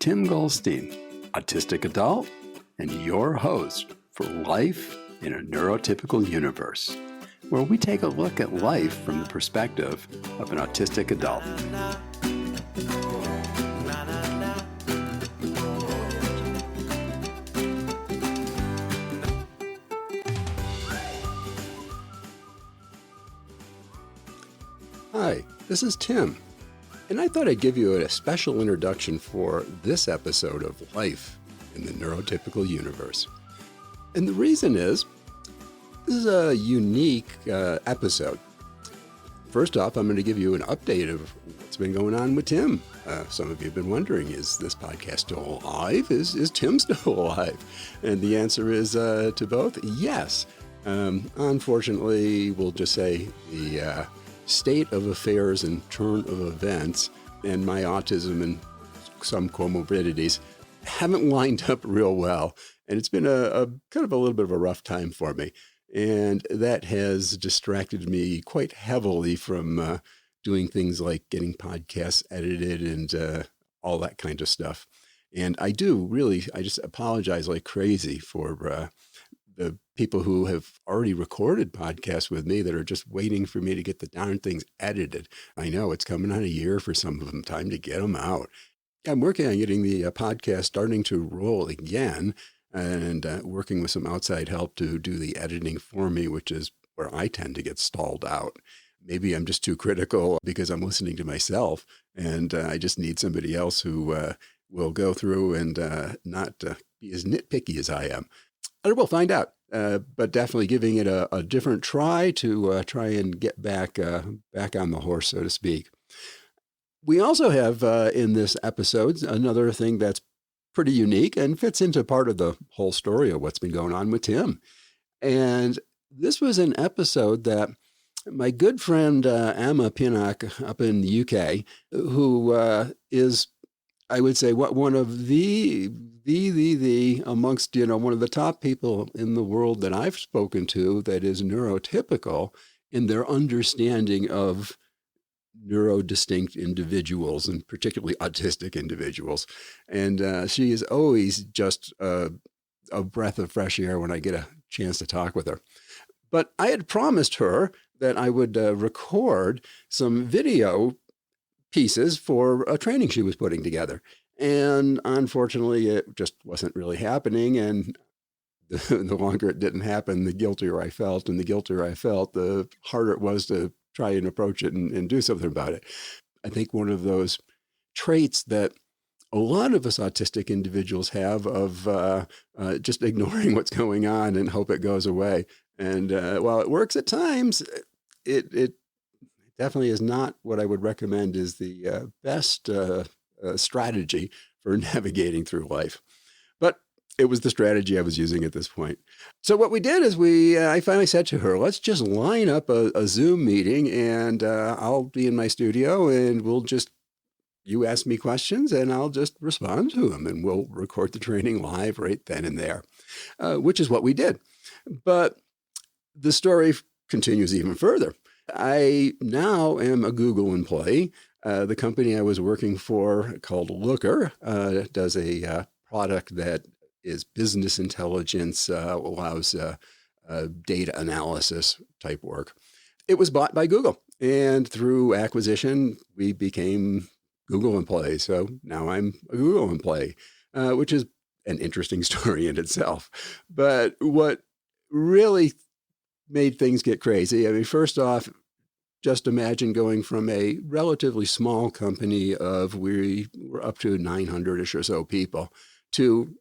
Tim Goldstein, autistic adult, and your host for Life in a Neurotypical Universe, where we take a look at life from the perspective of an autistic adult. Hi, this is Tim, and I thought I'd give you a special introduction for this episode of Life in the Neurotypical Universe. And the reason is, this is a unique episode. First off, I'm going to give you an update of what's been going on with Tim. Some of you have been wondering, is this podcast still alive? Is Tim still alive? And the answer is to both, yes. Unfortunately, we'll just say the state of affairs and turn of events and my autism and some comorbidities haven't lined up real well. And it's been a kind of a little bit of a rough time for me. And that has distracted me quite heavily from doing things like getting podcasts edited and all that kind of stuff. And I just apologize like crazy for the people who have already recorded podcasts with me that are just waiting for me to get the darn things edited. I know it's coming on a year for some of them, time to get them out. I'm working on getting the podcast starting to roll again and working with some outside help to do the editing for me, which is where I tend to get stalled out. Maybe I'm just too critical because I'm listening to myself and I just need somebody else who will go through and not be as nitpicky as I am. I will find out, but definitely giving it a different try to try and get back on the horse, so to speak. We also have in this episode another thing that's pretty unique and fits into part of the whole story of what's been going on with Tim. And this was an episode that my good friend Emma Pinnock up in the UK, who is, I would say, one of the amongst, one of the top people in the world that I've spoken to that is neurotypical in their understanding of neurodistinct individuals and particularly autistic individuals. And she is always just a breath of fresh air when I get a chance to talk with her. But I had promised her that I would record some video pieces for a training she was putting together. And unfortunately, it just wasn't really happening. And the longer it didn't happen, the guiltier I felt. And the guiltier I felt, the harder it was to try and approach it and do something about it. I think one of those traits that a lot of us autistic individuals have of just ignoring what's going on and hope it goes away. And while it works at times, it definitely is not what I would recommend is the best strategy for navigating through life. But it was the strategy I was using at this point. So what we did is I finally said to her, let's just line up a Zoom meeting and I'll be in my studio and you ask me questions and I'll just respond to them and we'll record the training live right then and there, which is what we did. But the story continues even further. I now am a Google employee. The company I was working for called Looker does a product that is business intelligence, allows data analysis type work. It was bought by Google, and through acquisition, we became Google employees. So now I'm a Google employee, which is an interesting story in itself. But what really made things get crazy, I mean, first off, just imagine going from a relatively small company of we were up to 900-ish or so people to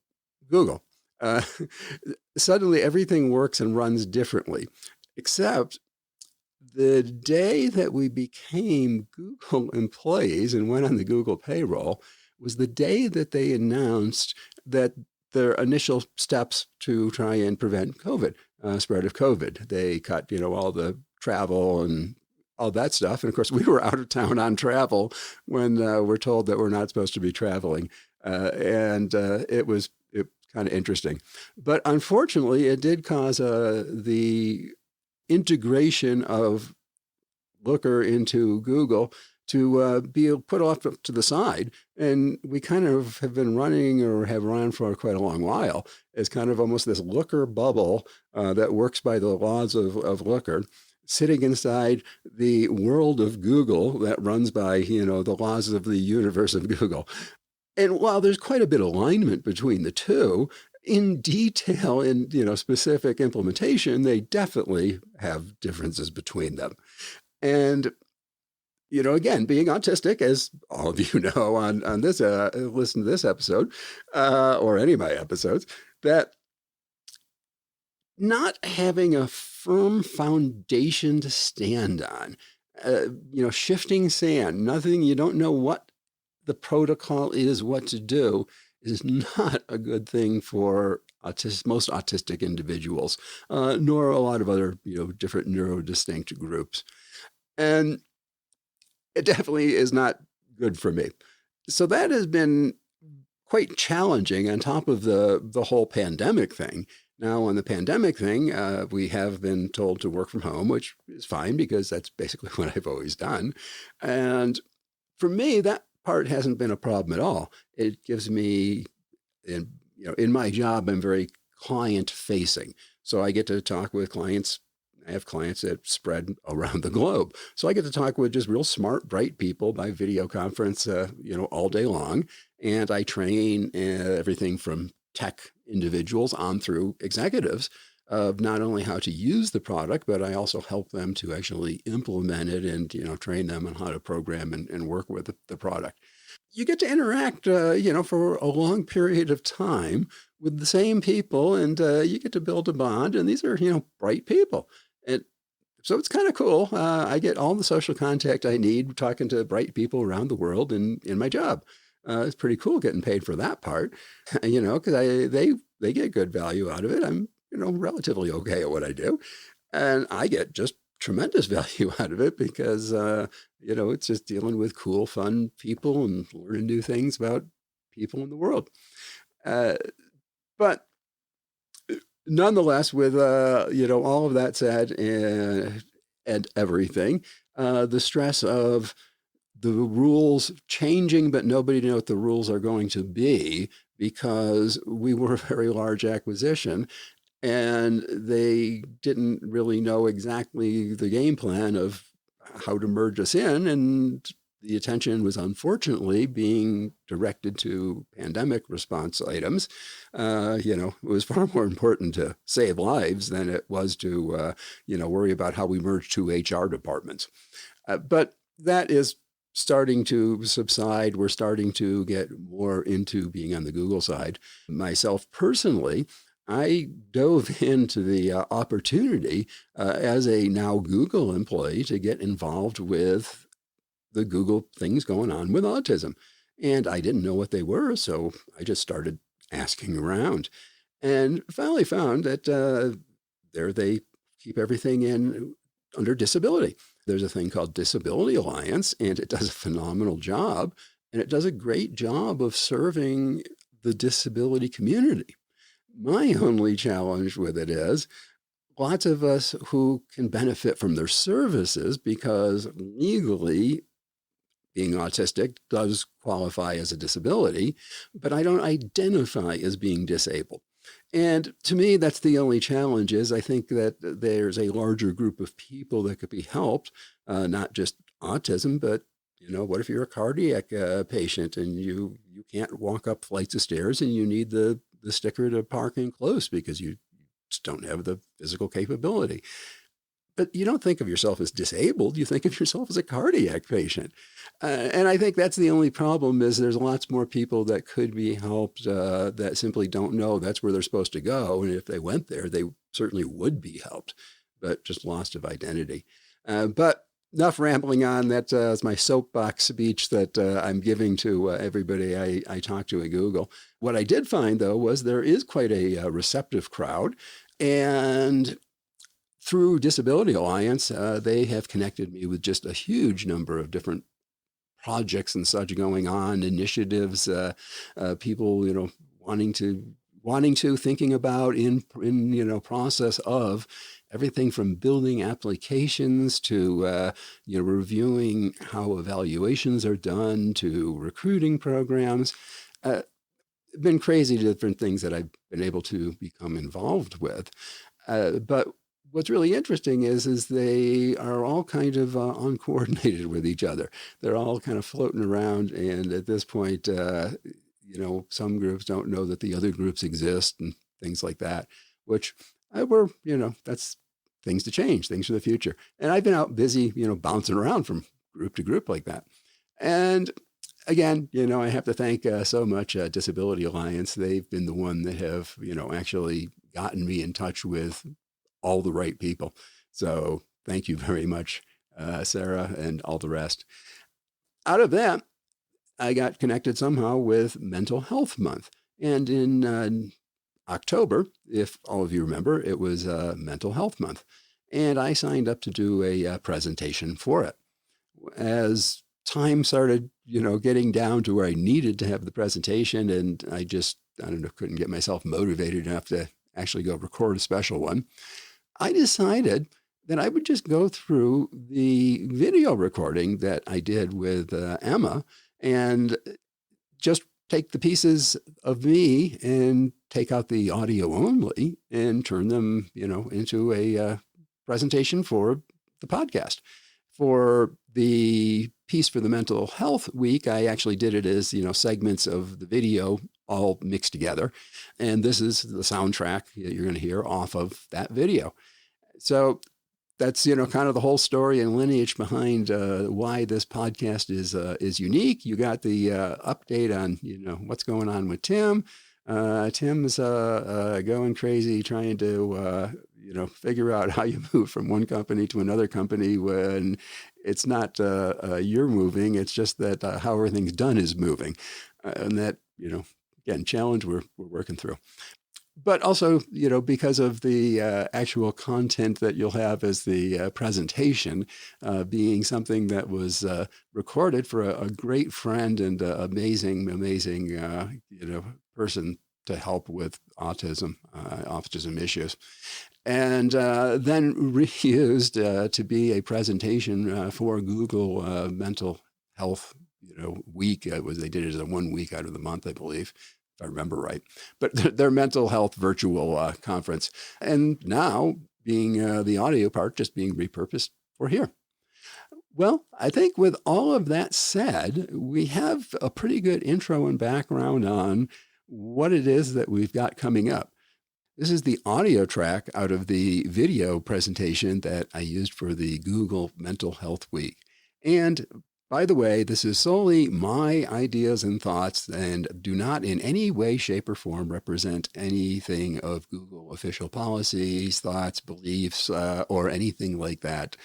Google. Suddenly everything works and runs differently, except the day that we became Google employees and went on the Google payroll was the day that they announced that their initial steps to try and prevent COVID, spread of COVID. They cut, all the travel and all that stuff. And of course, we were out of town on travel when we're told that we're not supposed to be traveling. It was kind of interesting. But unfortunately, it did cause the integration of Looker into Google to be put off to the side. And we kind of have been running or have run for quite a long while as kind of almost this looker bubble that works by the laws of looker, sitting inside the world of Google that runs by, the laws of the universe of Google. And while there's quite a bit of alignment between the two, in detail, in specific implementation, they definitely have differences between them. And again, being autistic, as all of you know on this, listen to this episode, or any of my episodes, that not having a firm foundation to stand on, shifting sand, nothing, you don't know what the protocol is, what to do, is not a good thing for most autistic individuals, nor a lot of other, different neurodistinct groups. And it definitely is not good for me. So that has been quite challenging on top of the whole pandemic thing. Now, on the pandemic thing, we have been told to work from home, which is fine because that's basically what I've always done. And for me, that part hasn't been a problem at all. It gives me, in my job, I'm very client facing. So I get to talk with clients. I have clients that spread around the globe. So I get to talk with just real smart, bright people by video conference, all day long. And I train everything from tech individuals on through executives of not only how to use the product, but I also help them to actually implement it and, train them on how to program and work with the product. You get to interact, for a long period of time with the same people, and you get to build a bond. And these are, bright people. And so it's kind of cool. I get all the social contact I need talking to bright people around the world in my job. It's pretty cool getting paid for that part, because they get good value out of it. I'm, relatively okay at what I do. And I get just tremendous value out of it because, it's just dealing with cool, fun people and learning new things about people in the world. But nonetheless, with, all of that said and everything, the stress of the rules changing, but nobody knows what the rules are going to be because we were a very large acquisition and they didn't really know exactly the game plan of how to merge us in. And the attention was unfortunately being directed to pandemic response items. It was far more important to save lives than it was to, worry about how we merge two HR departments. But that is starting to subside. We're starting to get more into being on the Google side. Myself personally, I dove into the opportunity as a now Google employee to get involved with the Google things going on with autism. And I didn't know what they were, so I just started asking around and finally found that there they keep everything in under disability. There's a thing called Disability Alliance, and it does a phenomenal job, and it does a great job of serving the disability community. My only challenge with it is lots of us who can benefit from their services because legally being autistic does qualify as a disability, but I don't identify as being disabled. And to me, that's the only challenge is I think that there's a larger group of people that could be helped, not just autism, but what if you're a cardiac patient and you can't walk up flights of stairs and you need the sticker to park in close because you just don't have the physical capability. But you don't think of yourself as disabled. You think of yourself as a cardiac patient. And I think that's the only problem is there's lots more people that could be helped that simply don't know that's where they're supposed to go. And if they went there, they certainly would be helped, but just lost of identity. But enough rambling on. That is my soapbox speech that I'm giving to everybody I talk to at Google. What I did find, though, was there is quite a receptive crowd. And through Disability Alliance, they have connected me with just a huge number of different projects and such going on, initiatives, people, wanting to, thinking about in process of, everything from building applications to reviewing how evaluations are done to recruiting programs. Been crazy different things that I've been able to become involved with. But what's really interesting is they are all kind of uncoordinated with each other. They're all kind of floating around, and at this point, some groups don't know that the other groups exist and things like that, which that's things to change, things for the future. And I've been out busy, bouncing around from group to group like that. And again, I have to thank so much Disability Alliance. They've been the one that have, actually gotten me in touch with all the right people. So thank you very much, Sarah, and all the rest. Out of that, I got connected somehow with Mental Health Month. And in October, if all of you remember, it was Mental Health Month. And I signed up to do a presentation for it. As time started, getting down to where I needed to have the presentation, and I couldn't get myself motivated enough to actually go record a special one, I decided that I would just go through the video recording that I did with Emma and just take the pieces of me and take out the audio only and turn them, into a presentation for the podcast. For the piece for the Mental Health Week, I actually did it as, segments of the video all mixed together. And this is the soundtrack that you're going to hear off of that video. So that's, kind of the whole story and lineage behind why this podcast is unique. You got the update on, what's going on with Tim. Tim's going crazy trying to, figure out how you move from one company to another company when it's not you're moving. It's just that how everything's done is moving. And that, again, challenge we're working through. But also, because of the actual content that you'll have as the presentation, being something that was recorded for a great friend and amazing, person to help with autism issues. And then reused to be a presentation for Google Mental Health, Week. They did it as a 1 week out of the month, I believe, if I remember right. But their mental health virtual conference. And now being the audio part just being repurposed for here. Well, I think with all of that said, we have a pretty good intro and background on what it is that we've got coming up. This is the audio track out of the video presentation that I used for the Google Mental Health Week. And by the way, this is solely my ideas and thoughts and do not in any way, shape, or form represent anything of Google official policies, thoughts, beliefs, or anything like that.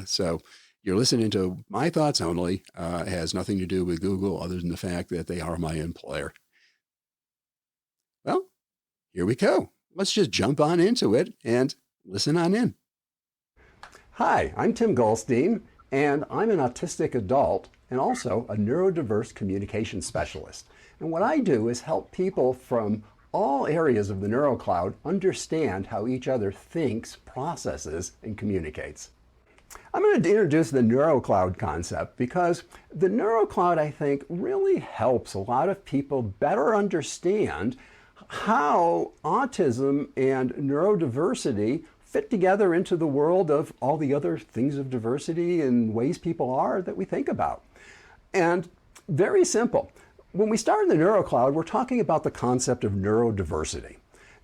So you're listening to my thoughts only. It has nothing to do with Google other than the fact that they are my employer. Well, here we go. Let's just jump on into it and listen on in. Hi, I'm Tim Goldstein, and I'm an autistic adult and also a neurodiverse communication specialist. And what I do is help people from all areas of the neurocloud understand how each other thinks, processes, and communicates. I'm going to introduce the neurocloud concept because the neurocloud, I think, really helps a lot of people better understand how autism and neurodiversity fit together into the world of all the other things of diversity and ways people are that we think about. And very simple. When we start in the neurocloud, we're talking about the concept of neurodiversity.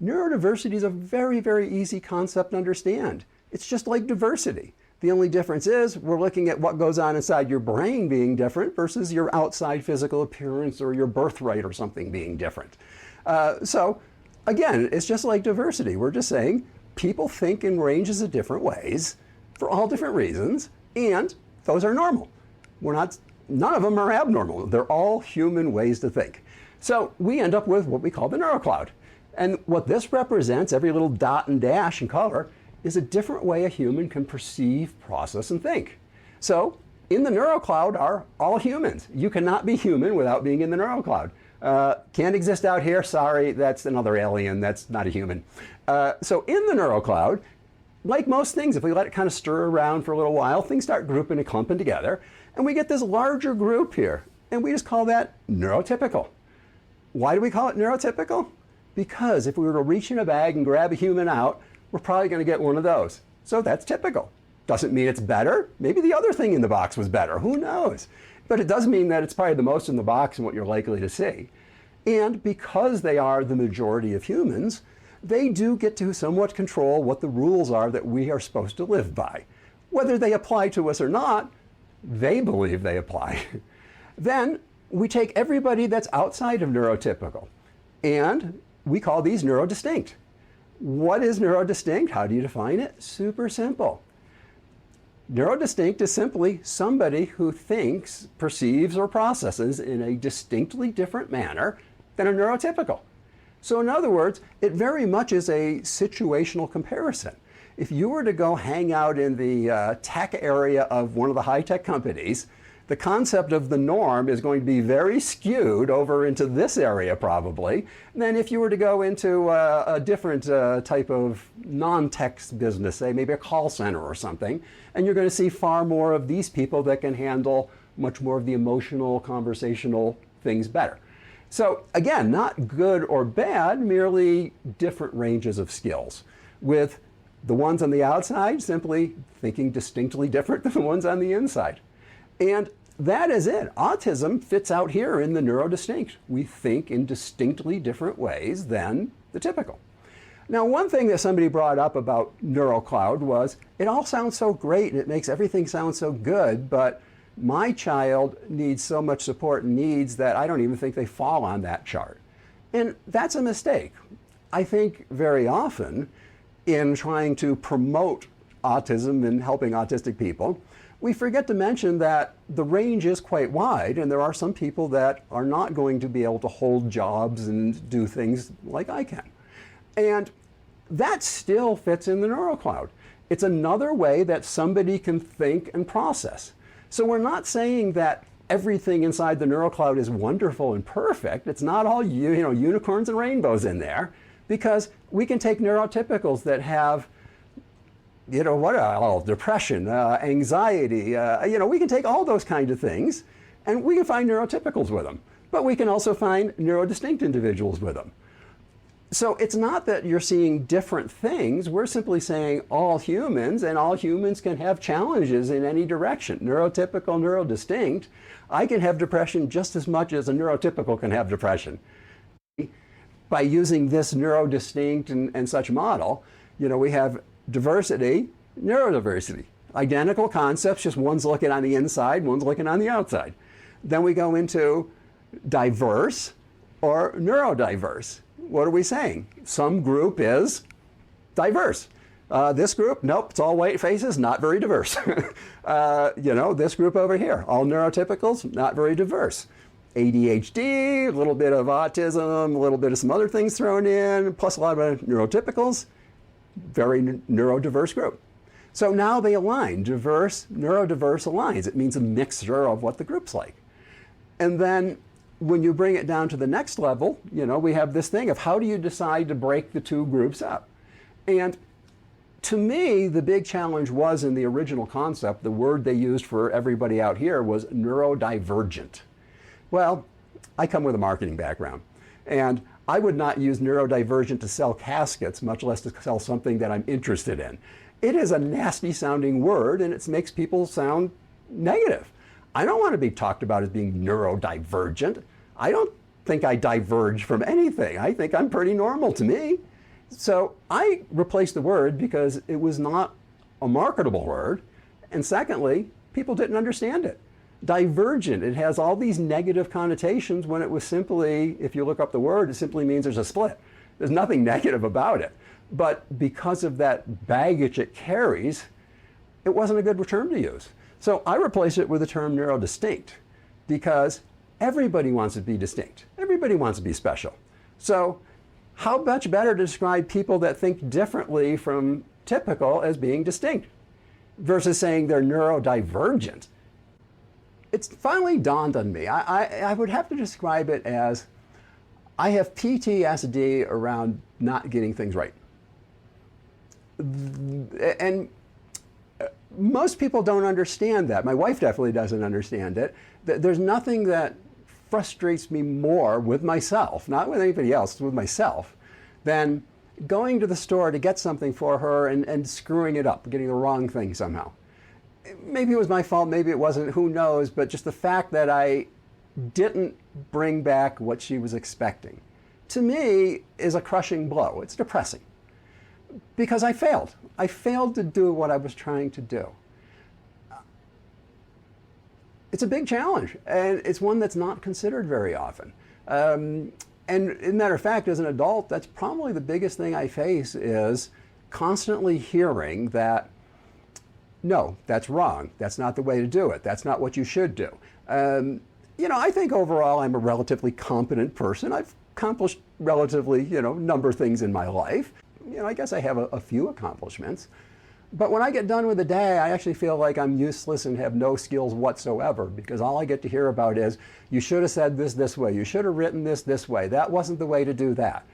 Neurodiversity is a very, very easy concept to understand. It's just like diversity. The only difference is we're looking at what goes on inside your brain being different versus your outside physical appearance or your birthright or something being different. So again, it's just like diversity. We're just saying people think in ranges of different ways for all different reasons, and those are normal. None of them are abnormal. They're all human ways to think. So we end up with what we call the neurocloud. And what this represents, every little dot and dash and color, is a different way a human can perceive, process, and think. So in the neurocloud are all humans. You cannot be human without being in the neurocloud. Can't exist out here. Sorry, that's another alien. That's not a human. So in the neurocloud, like most things, if we let it kind of stir around for a little while, things start grouping and clumping together, and we get this larger group here, and we just call that neurotypical. Why do we call it neurotypical? Because if we were to reach in a bag and grab a human out, we're probably going to get one of those. So that's typical. Doesn't mean it's better. Maybe the other thing in the box was better. Who knows? But it does mean that it's probably the most in the box and what you're likely to see. And because they are the majority of humans, they do get to somewhat control what the rules are that we are supposed to live by. Whether they apply to us or not, they believe they apply. Then we take everybody that's outside of neurotypical, and we call these neurodistinct. What is neurodistinct? How do you define it? Super simple. Neurodistinct is simply somebody who thinks, perceives, or processes in a distinctly different manner than a neurotypical. So in other words, it very much is a situational comparison. If you were to go hang out in the tech area of one of the high-tech companies, the concept of the norm is going to be very skewed over into this area probably than if you were to go into a different type of non-tech business, say maybe a call center or something, and you're going to see far more of these people that can handle much more of the emotional, conversational things better. So again, not good or bad, merely different ranges of skills, with the ones on the outside simply thinking distinctly different than the ones on the inside. And that is it. Autism fits out here in the neurodistinct. We think in distinctly different ways than the typical. Now, one thing that somebody brought up about NeuroCloud was, it all sounds so great and it makes everything sound so good, but my child needs so much support and needs that I don't even think they fall on that chart. And that's a mistake. I think very often in trying to promote autism and helping autistic people, we forget to mention that the range is quite wide, and there are some people that are not going to be able to hold jobs and do things like I can. And that still fits in the NeuroCloud. It's another way that somebody can think and process. So we're not saying that everything inside the NeuroCloud is wonderful and perfect. It's not all unicorns and rainbows in there, because we can take neurotypicals that have depression, anxiety, we can take all those kinds of things and we can find neurotypicals with them, but we can also find neurodistinct individuals with them. So it's not that you're seeing different things. We're simply saying all humans, and all humans can have challenges in any direction. Neurotypical, neurodistinct. I can have depression just as much as a neurotypical can have depression. By using this neurodistinct and such model, we have diversity, neurodiversity. Identical concepts, just one's looking on the inside, one's looking on the outside. Then we go into diverse or neurodiverse. What are we saying? Some group is diverse. This group, nope, it's all white faces, not very diverse. This group over here, all neurotypicals, not very diverse. ADHD, a little bit of autism, a little bit of some other things thrown in, plus a lot of neurotypicals, very neurodiverse group. So now they align. Diverse, neurodiverse aligns. It means a mixture of what the group's like. And then when you bring it down to the next level, we have this thing of how do you decide to break the two groups up? And to me, the big challenge was in the original concept, the word they used for everybody out here was neurodivergent. Well, I come with a marketing background, and I would not use neurodivergent to sell caskets, much less to sell something that I'm interested in. It is a nasty sounding word, and it makes people sound negative. I don't want to be talked about as being neurodivergent. I don't think I diverge from anything. I think I'm pretty normal to me. So I replaced the word because it was not a marketable word. And secondly, people didn't understand it. Divergent, it has all these negative connotations when it was simply, if you look up the word, it simply means there's a split. There's nothing negative about it. But because of that baggage it carries, it wasn't a good term to use. So I replaced it with the term neurodistinct, because everybody wants to be distinct. Everybody wants to be special. So how much better to describe people that think differently from typical as being distinct versus saying they're neurodivergent? It's finally dawned on me. I would have to describe it as I have PTSD around not getting things right. And most people don't understand that. My wife definitely doesn't understand it. There's nothing that frustrates me more with myself, not with anybody else, with myself, than going to the store to get something for her and screwing it up, getting the wrong thing somehow. Maybe it was my fault, maybe it wasn't, who knows, but just the fact that I didn't bring back what she was expecting, to me, is a crushing blow. It's depressing. Because I failed. I failed to do what I was trying to do. It's a big challenge, and it's one that's not considered very often. And as a matter of fact, as an adult, that's probably the biggest thing I face, is constantly hearing that, no, that's wrong. That's not the way to do it. That's not what you should do. You know, I think overall I'm a relatively competent person. I've accomplished relatively, number of things in my life. I guess I have a few accomplishments. But when I get done with the day, I actually feel like I'm useless and have no skills whatsoever, because all I get to hear about is, you should have said this way, you should have written this way, that wasn't the way to do that.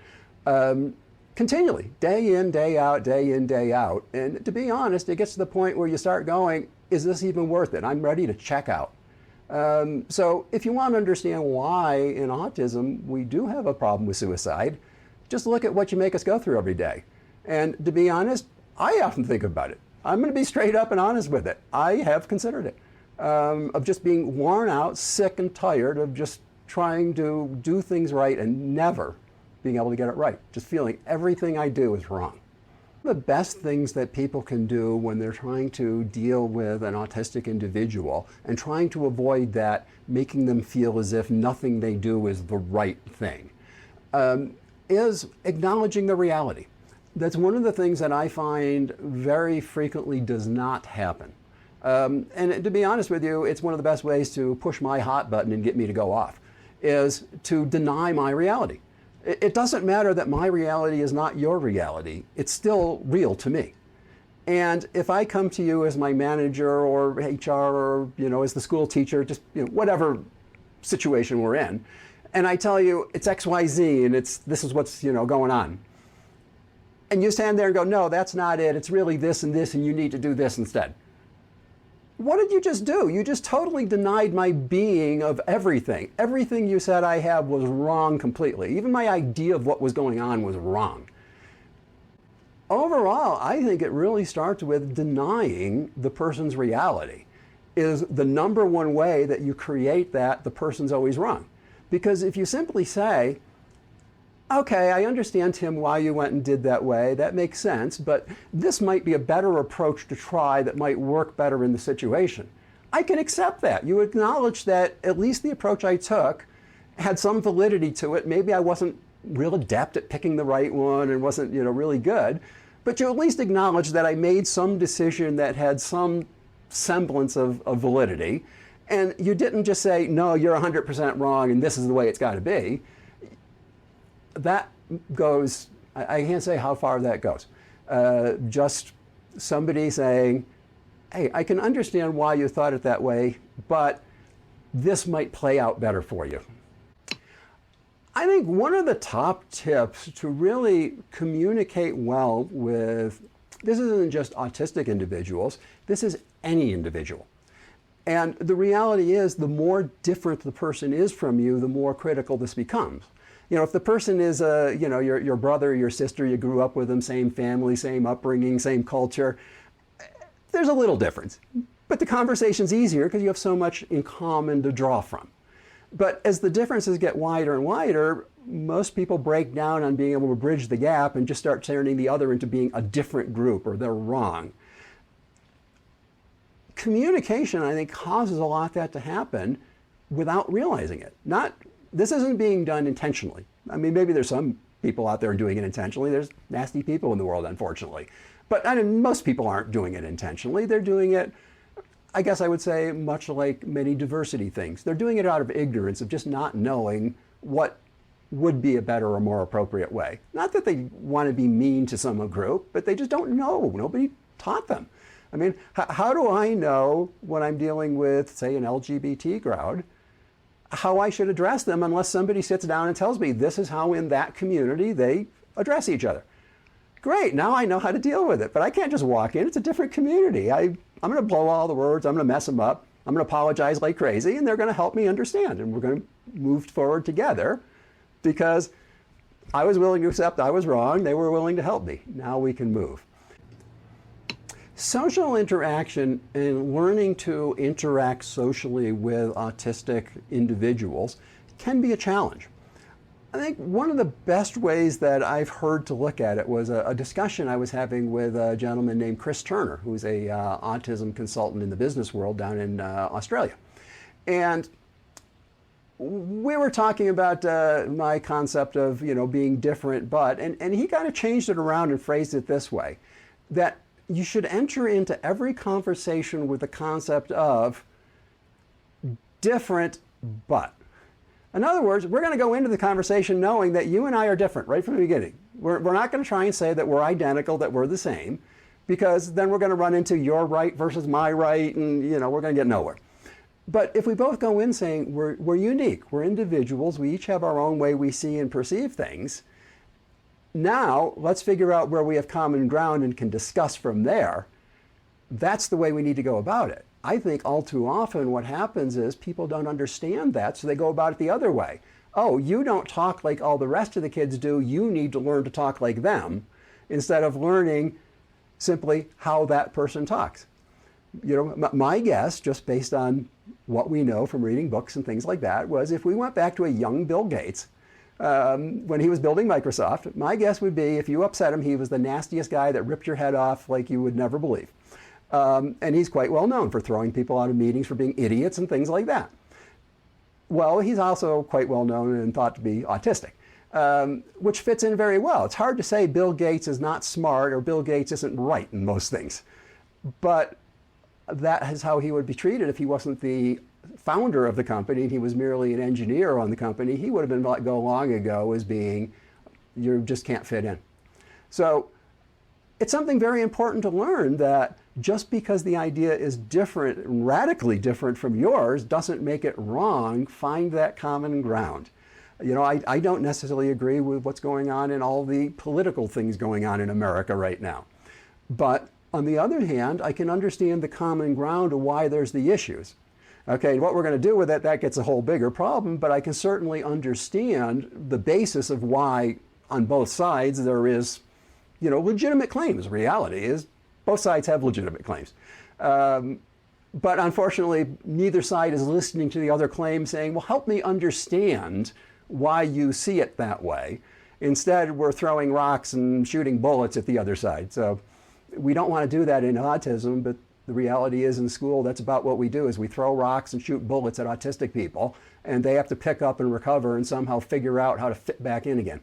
Continually, day in, day out, day in, day out. And to be honest, it gets to the point where you start going, is this even worth it? I'm ready to check out. So if you want to understand why in autism we do have a problem with suicide, just look at what you make us go through every day. And to be honest, I often think about it. I'm going to be straight up and honest with it. I have considered it, of just being worn out, sick and tired of just trying to do things right and never being able to get it right. Just feeling everything I do is wrong. The best things that people can do when they're trying to deal with an autistic individual and trying to avoid that making them feel as if nothing they do is the right thing, is acknowledging the reality. That's one of the things that I find very frequently does not happen. And to be honest with you, it's one of the best ways to push my hot button and get me to go off, is to deny my reality. It doesn't matter that my reality is not your reality. It's still real to me. And if I come to you as my manager or HR or, as the school teacher, just, whatever situation we're in, and I tell you it's XYZ and this is what's, going on. And you stand there and go, no, that's not it. It's really this and this, and you need to do this instead. What did you just do? You just totally denied my being of everything. Everything you said I have was wrong completely. Even my idea of what was going on was wrong. Overall, I think it really starts with denying the person's reality is the number one way that you create that the person's always wrong. Because if you simply say, okay, I understand, Tim, why you went and did that way. That makes sense, but this might be a better approach to try that might work better in the situation. I can accept that. You acknowledge that at least the approach I took had some validity to it. Maybe I wasn't real adept at picking the right one and wasn't, really good, but you at least acknowledge that I made some decision that had some semblance of validity. And you didn't just say, no, you're 100% wrong and this is the way it's got to be. That goes, I can't say how far that goes. Just somebody saying, hey, I can understand why you thought it that way, but this might play out better for you. I think one of the top tips to really communicate well with, this isn't just autistic individuals, this is any individual. And the reality is, the more different the person is from you, the more critical this becomes. If the person is, your brother, your sister, you grew up with them, same family, same upbringing, same culture, there's a little difference. But the conversation's easier because you have so much in common to draw from. But as the differences get wider and wider, most people break down on being able to bridge the gap and just start turning the other into being a different group or they're wrong. Communication, I think, causes a lot of that to happen without realizing it. This isn't being done intentionally. I mean, maybe there's some people out there doing it intentionally. There's nasty people in the world, unfortunately. But most people aren't doing it intentionally. They're doing it, I guess I would say, much like many diversity things. They're doing it out of ignorance, of just not knowing what would be a better or more appropriate way. Not that they want to be mean to some group, but they just don't know. Nobody taught them. I mean, how do I know when I'm dealing with, say, an LGBT crowd, how I should address them unless somebody sits down and tells me this is how in that community they address each other? Great, now I know how to deal with it, but I can't just walk in. It's a different community. I'm going to blow all the words. I'm going to mess them up. I'm going to apologize like crazy, and they're going to help me understand. And we're going to move forward together because I was willing to accept I was wrong. They were willing to help me. Now we can move. Social interaction and learning to interact socially with autistic individuals can be a challenge. I think one of the best ways that I've heard to look at it was a discussion I was having with a gentleman named Chris Turner, who's a autism consultant in the business world down in Australia. And we were talking about my concept of, being different, and he kind of changed it around and phrased it this way, that you should enter into every conversation with the concept of different but. In other words, we're going to go into the conversation knowing that you and I are different right from the beginning. We're not going to try and say that we're identical, that we're the same, because then we're going to run into your right versus my right, and we're going to get nowhere. But if we both go in saying we're unique, we're individuals, we each have our own way we see and perceive things, now let's figure out where we have common ground and can discuss from there. That's the way we need to go about it. I think all too often what happens is people don't understand that, so they go about it the other way. Oh, you don't talk like all the rest of the kids do, you need to learn to talk like them, instead of learning simply how that person talks. My guess, just based on what we know from reading books and things like that, was if we went back to a young Bill Gates, when he was building Microsoft, my guess would be if you upset him, he was the nastiest guy that ripped your head off like you would never believe. And he's quite well known for throwing people out of meetings for being idiots and things like that. Well, he's also quite well known and thought to be autistic, which fits in very well. It's hard to say Bill Gates is not smart or Bill Gates isn't right in most things. But that is how he would be treated if he wasn't the founder of the company and he was merely an engineer on the company. He would have been let go long ago as being, you just can't fit in. So it's something very important to learn that just because the idea is different, radically different from yours, doesn't make it wrong. Find that common ground. I don't necessarily agree with what's going on in all the political things going on in America right now. But on the other hand, I can understand the common ground of why there's the issues. Okay, what we're going to do with it, that gets a whole bigger problem, but I can certainly understand the basis of why on both sides there is legitimate claims. Reality is both sides have legitimate claims. But unfortunately, neither side is listening to the other claim saying, well, help me understand why you see it that way. Instead, we're throwing rocks and shooting bullets at the other side. So we don't want to do that in autism, but the reality is in school, that's about what we do, is we throw rocks and shoot bullets at autistic people, and they have to pick up and recover and somehow figure out how to fit back in again.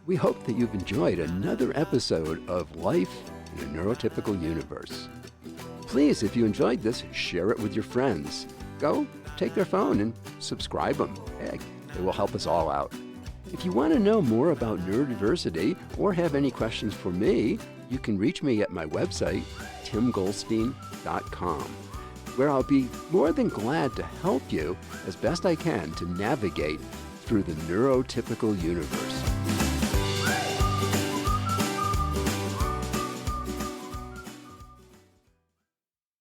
We hope that you've enjoyed another episode of Life in a Neurotypical Universe. Please, if you enjoyed this, share it with your friends. Go take their phone and subscribe them. Heck, it will help us all out. If you want to know more about neurodiversity or have any questions for me, you can reach me at my website, timgoldstein.com, where I'll be more than glad to help you as best I can to navigate through the neurotypical universe.